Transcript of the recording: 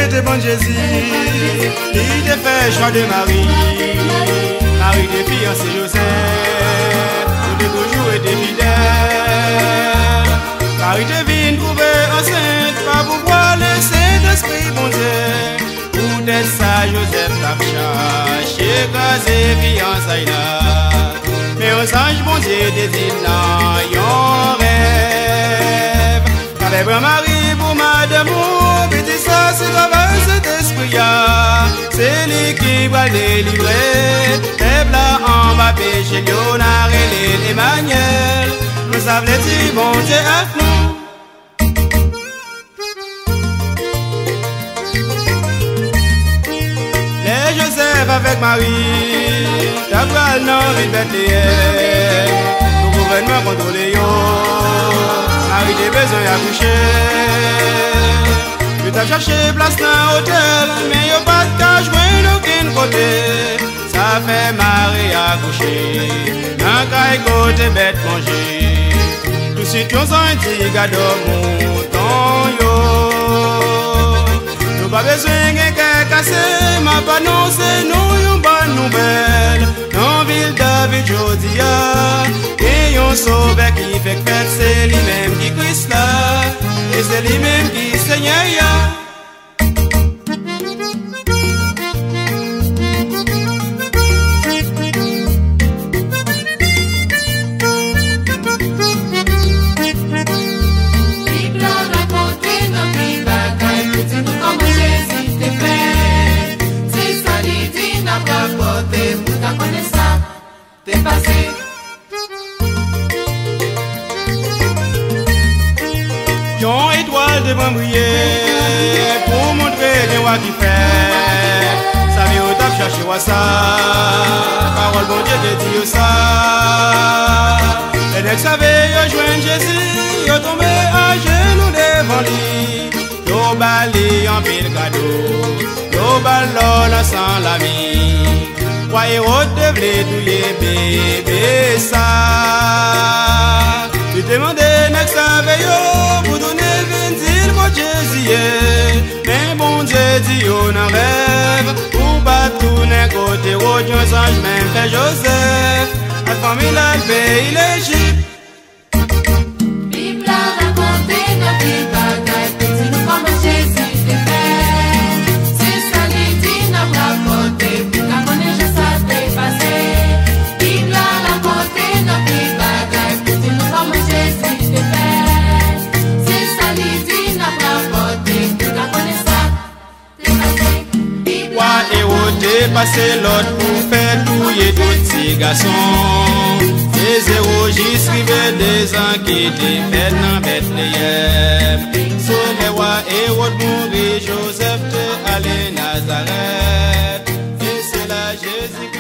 de bon Jésus, il te fait choix de Marie. Marie de fiancé Joseph, où de toujours été fidèle. Marie te vient trouver enceinte, pas pour voir le Saint-Esprit bon Dieu. Pour d'être ça, Joseph t'a cherché, casé fiançailles là. Mais aux anges bon Dieu te dit là, yon rêve. Avec Marie pour madame, petit ça, c'est travail cet esprit. C'est lui qui va délivrer. Et là, on va pécher, Léonard et Emmanuel. Nous avons les bon Dieu avec nous. Les Joseph avec Marie, t'as le nom de Bethléem. Le gouvernement contrôlé, Marie des besoins d'accoucher. Tu t'as cherché place dans l'hôtel, mais y'a pas de cas joindre aucun côté. Ça fait Marie accoucher, dans quel côté bête manger. Tout de suite on s'en dit gado mouton yo. Nous pas besoin de casser, ma pas non c'est nous une bonne nouvelle. Dans ville David Jodia, et on sauve qui fait fête, c'est lui-même qui Christ là, et c'est lui-même qui Seigneur. T'es passé. Yon étoile devant briller pour montrer les rois qui fait. Ça vient au tap chercher ça. Parole bon Dieu te dit ça. Les nègres savaient yo joindre Jésus, yo tombé à genoux devant lui. Yo balé en pile cadeau, yo ballon sans l'ami. Voyez au devlé douiller bébé ça. Tu demandais next veillot pour donner vindil pour Jésus. Mais bon Dieu dit on en rêve. Pour battre tout d'un côté au Dieu ange même fait Joseph. La famille la pays l'Égypte. Bible a raconté nos petits bagailles. Petit nous comme Jésus te fait. C'est ça les dit n'a pas raconté. Passer l'autre pour faire touiller d'autres petits garçons. Des érogis suivaient des ans qui étaient faits dans Bethléem. Sur les rois et autres mourir, Joseph te allé Nazareth. Et c'est là Jésus.